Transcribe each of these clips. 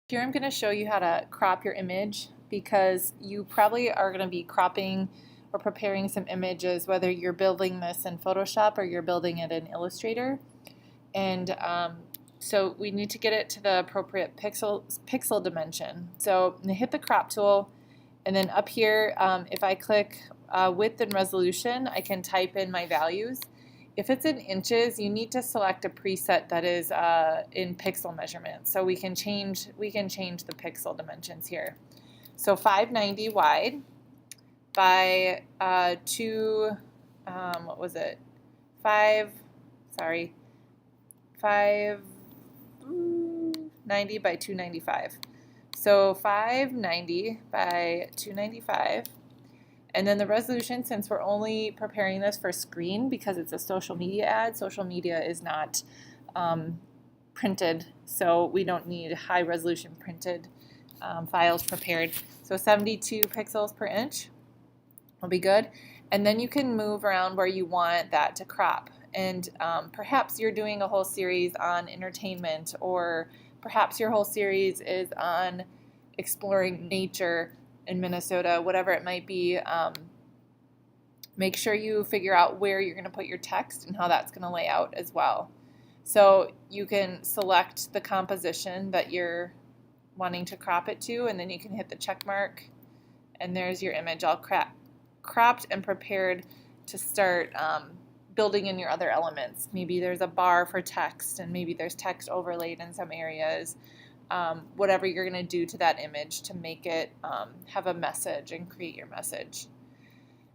Here I'm going to show you how to crop your image because you probably are going to be cropping or preparing some images, whether you're building this in Photoshop or you're building it in Illustrator. And so we need to get it to the appropriate pixel dimension. So I'm going to hit the crop tool, and then up here, if I click width and resolution, I can type in my values. If it's in inches, you need to select a preset that is in pixel measurement. So we can change the pixel dimensions here. So 590 wide by what was it? 590 by 295. So 590 by 295. And then the resolution, since we're only preparing this for screen because it's a social media ad, social media is not printed, so we don't need high resolution printed files prepared. So 72 pixels per inch will be good. And then you can move around where you want that to crop. And perhaps you're doing a whole series on entertainment, or perhaps your whole series is on exploring nature in Minnesota, whatever it might be. Make sure you figure out where you're going to put your text and how that's going to lay out as well. So you can select the composition that you're wanting to crop it to, and then you can hit the check mark, and there's your image all cropped and prepared to start building in your other elements. Maybe there's a bar for text, and maybe there's text overlaid in some areas. Whatever you're going to do to that image to make it have a message and create your message.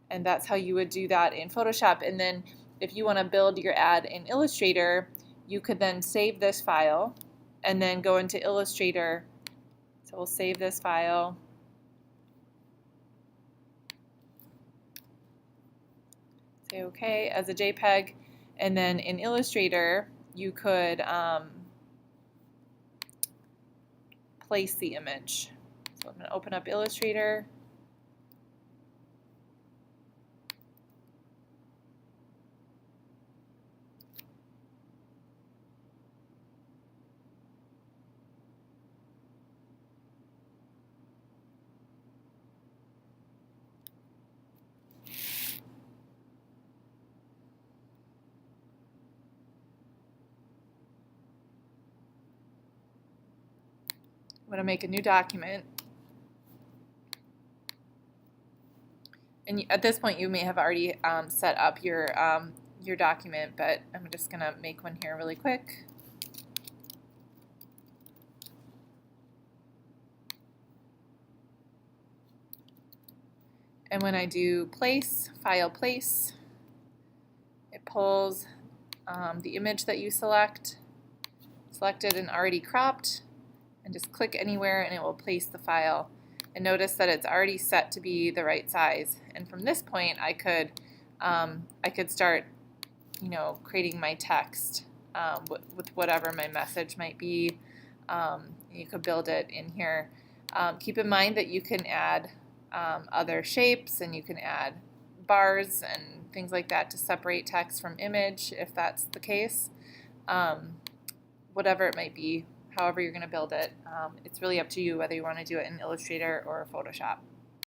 And that's how you would do that in Photoshop. And then if you want to build your ad in Illustrator, you could then save this file and then go into Illustrator. So we'll save this file. Say OK as a JPEG. And then in Illustrator, you could place the image. So I'm going to open up Illustrator. I'm going to make a new document. And at this point, you may have already set up your document, but I'm just going to make one here really quick. And when I do place, file place, it pulls the image that you selected and already cropped, and just click anywhere and it will place the file. And notice that it's already set to be the right size. And from this point, I could start, creating my text with whatever my message might be. You could build it in here. Keep in mind that you can add other shapes, and you can add bars and things like that to separate text from image if that's the case. Whatever it might be, however you're going to build it, it's really up to you whether you want to do it in Illustrator or Photoshop.